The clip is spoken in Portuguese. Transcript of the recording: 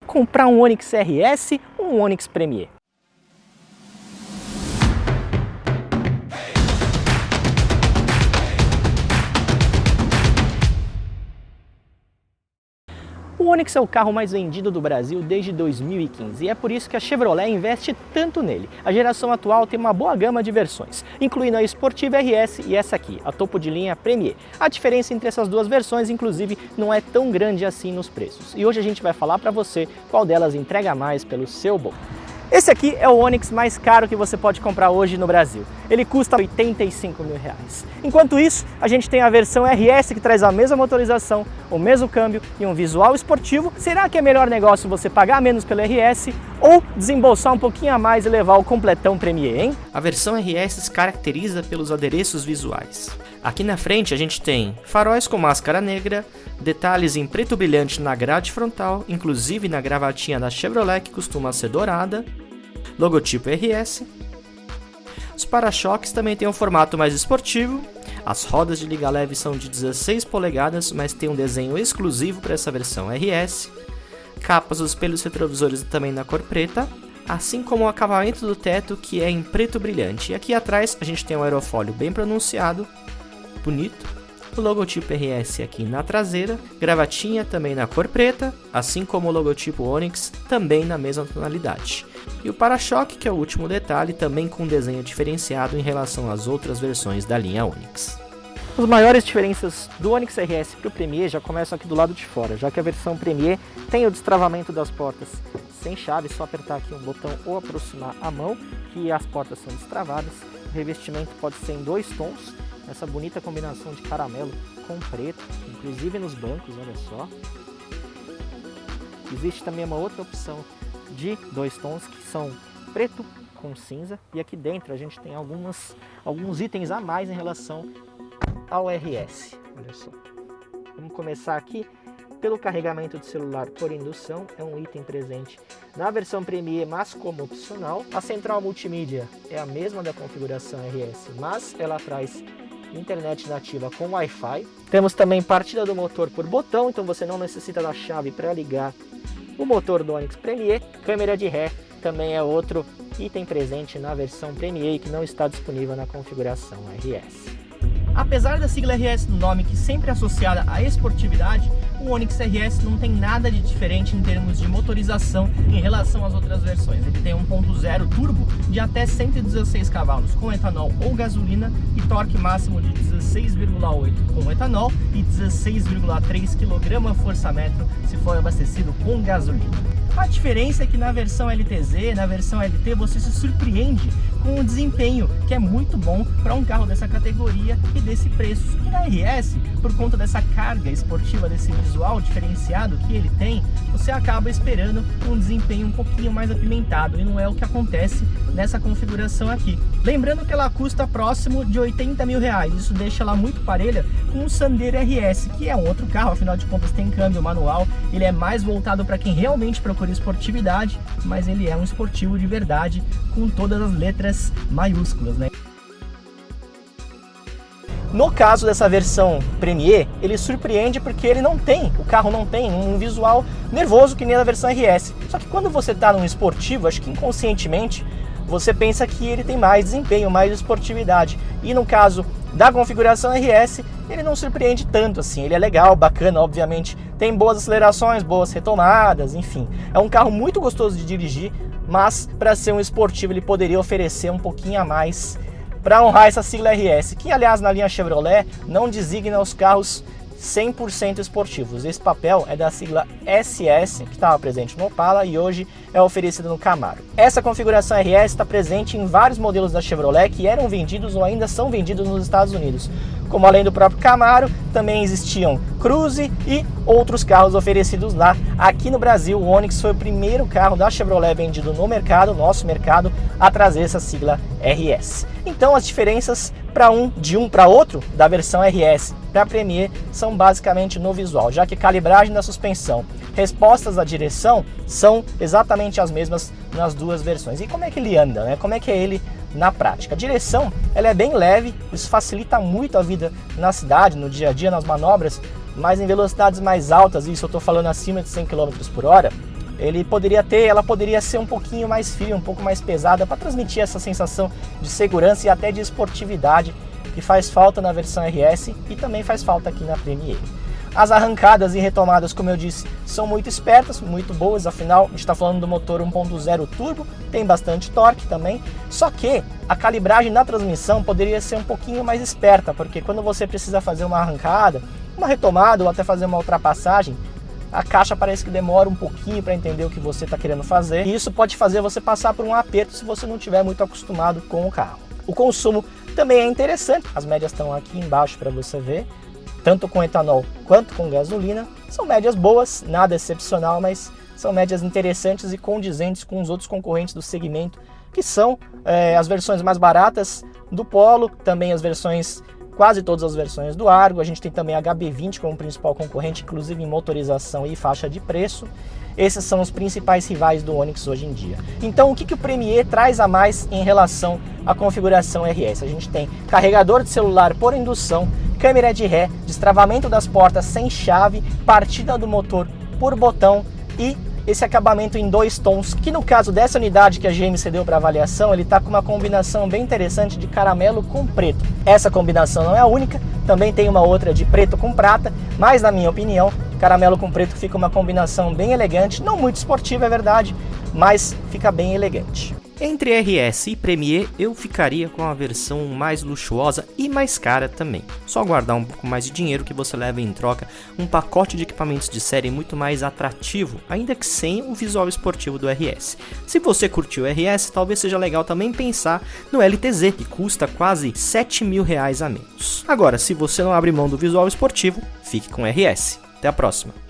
comprar um Onix RS ou um Onix Premier? O Onix é o carro mais vendido do Brasil desde 2015 e é por isso que a Chevrolet investe tanto nele. A geração atual tem uma boa gama de versões, incluindo a Sportive RS e essa aqui, a topo de linha Premier. A diferença entre essas duas versões, inclusive, não é tão grande assim nos preços. E hoje a gente vai falar para você qual delas entrega mais pelo seu bolso. Esse aqui é o Onix mais caro que você pode comprar hoje no Brasil. Ele custa R$ 85 mil. Enquanto isso, a gente tem a versão RS que traz a mesma motorização, o mesmo câmbio e um visual esportivo. Será que é melhor negócio você pagar menos pelo RS ou desembolsar um pouquinho a mais e levar o completão Premier, hein? A versão RS se caracteriza pelos adereços visuais. Aqui na frente a gente tem faróis com máscara negra, detalhes em preto brilhante na grade frontal, inclusive na gravatinha da Chevrolet que costuma ser dourada, logotipo RS. Os para-choques também têm um formato mais esportivo, as rodas de liga leve são de 16 polegadas, mas tem um desenho exclusivo para essa versão RS, capas dos espelhos retrovisores também na cor preta, assim como o acabamento do teto que é em preto brilhante. E aqui atrás a gente tem um aerofólio bem pronunciado, bonito, o logotipo RS aqui na traseira, gravatinha também na cor preta, assim como o logotipo Onix também na mesma tonalidade. E o para-choque, que é o último detalhe, também com um desenho diferenciado em relação às outras versões da linha Onix. As maiores diferenças do Onix RS para o Premier já começam aqui do lado de fora, já que a versão Premier tem o destravamento das portas sem chave, só apertar aqui um botão ou aproximar a mão que as portas são destravadas. O revestimento pode ser em 2 tons, essa bonita combinação de caramelo com preto, inclusive nos bancos, olha só. Existe também uma outra opção de 2 tons que são preto com cinza, e aqui dentro a gente tem alguns itens a mais em relação ao RS, olha só. Vamos começar aqui pelo carregamento de celular por indução, é um item presente na versão Premier, mas como opcional. A central multimídia é a mesma da configuração RS, mas ela traz internet nativa com Wi-Fi. Temos também partida do motor por botão, então você não necessita da chave para ligar o motor do Onix Premier. Câmera de ré também é outro item presente na versão Premier que não está disponível na configuração RS. Apesar da sigla RS no nome, que sempre é associada à esportividade, o Onix RS não tem nada de diferente em termos de motorização em relação às outras versões. Ele tem 1.0 turbo de até 116 cavalos com etanol ou gasolina e torque máximo de 16,8 com etanol e 16,3 kgfm se for abastecido com gasolina. A diferença é que na versão LTZ, na versão LT, você se surpreende com o desempenho, que é muito bom para um carro dessa categoria e desse preço. E na RS, por conta dessa carga esportiva, desse visual diferenciado que ele tem, você acaba esperando um desempenho um pouquinho mais apimentado, e não é o que acontece nessa configuração aqui. Lembrando que ela custa próximo de R$ 80 mil, isso deixa ela muito parelha com o Sandero RS, que é um outro carro, afinal de contas tem câmbio manual, ele é mais voltado para quem realmente procura esportividade, mas ele é um esportivo de verdade, com todas as letras maiúsculas, né? No caso dessa versão Premier, ele surpreende porque o carro não tem um visual nervoso que nem na versão RS. Só que quando você está num esportivo, acho que inconscientemente, você pensa que ele tem mais desempenho, mais esportividade. E no caso da configuração RS, ele não surpreende tanto assim. Ele é legal, bacana, obviamente, tem boas acelerações, boas retomadas, enfim. É um carro muito gostoso de dirigir, mas para ser um esportivo ele poderia oferecer um pouquinho a mais para honrar essa sigla RS, que aliás na linha Chevrolet não designa os carros 100% esportivos. Esse papel é da sigla SS, que estava presente no Opala e hoje é oferecido no Camaro. Essa configuração RS está presente em vários modelos da Chevrolet que eram vendidos ou ainda são vendidos nos Estados Unidos. Como além do próprio Camaro, também existiam Cruze e outros carros oferecidos lá. Aqui no Brasil, o Onix foi o primeiro carro da Chevrolet vendido no mercado, nosso mercado, a trazer essa sigla RS. Então as diferenças de um para outro, da versão RS para a Premier, são basicamente no visual, já que calibragem da suspensão, respostas da direção são exatamente as mesmas nas duas versões. E como é que ele anda, né? Como é que é ele na prática? A direção ela é bem leve, isso facilita muito a vida na cidade, no dia a dia, nas manobras, mas em velocidades mais altas, isso eu estou falando acima de 100 km por hora, ela poderia ser um pouquinho mais firme, um pouco mais pesada, para transmitir essa sensação de segurança e até de esportividade que faz falta na versão RS e também faz falta aqui na Premier. As arrancadas e retomadas, como eu disse, são muito espertas, muito boas, afinal a gente está falando do motor 1.0 turbo, tem bastante torque também, só que a calibragem na transmissão poderia ser um pouquinho mais esperta, porque quando você precisa fazer uma arrancada, uma retomada ou até fazer uma ultrapassagem, a caixa parece que demora um pouquinho para entender o que você está querendo fazer, e isso pode fazer você passar por um aperto se você não estiver muito acostumado com o carro. O consumo também é interessante, as médias estão aqui embaixo para você ver, tanto com etanol quanto com gasolina. São médias boas, nada excepcional, mas são médias interessantes e condizentes com os outros concorrentes do segmento, que são as versões mais baratas do Polo, também as versões, quase todas as versões do Argo. A gente tem também a HB20 como principal concorrente, inclusive em motorização e faixa de preço. Esses são os principais rivais do Onix hoje em dia. Então, o que o Premier traz a mais em relação à configuração RS? A gente tem carregador de celular por indução, câmera de ré, destravamento das portas sem chave, partida do motor por botão e esse acabamento em 2 tons, que no caso dessa unidade que a GM cedeu para avaliação, ele está com uma combinação bem interessante de caramelo com preto. Essa combinação não é a única, também tem uma outra de preto com prata, mas na minha opinião, caramelo com preto fica uma combinação bem elegante, não muito esportiva, é verdade, mas fica bem elegante. Entre RS e Premier, eu ficaria com a versão mais luxuosa e mais cara também. Só guardar um pouco mais de dinheiro que você leva em troca um pacote de equipamentos de série muito mais atrativo, ainda que sem o visual esportivo do RS. Se você curtiu o RS, talvez seja legal também pensar no LTZ, que custa quase R$7.000 a menos. Agora, se você não abre mão do visual esportivo, fique com o RS. Até a próxima!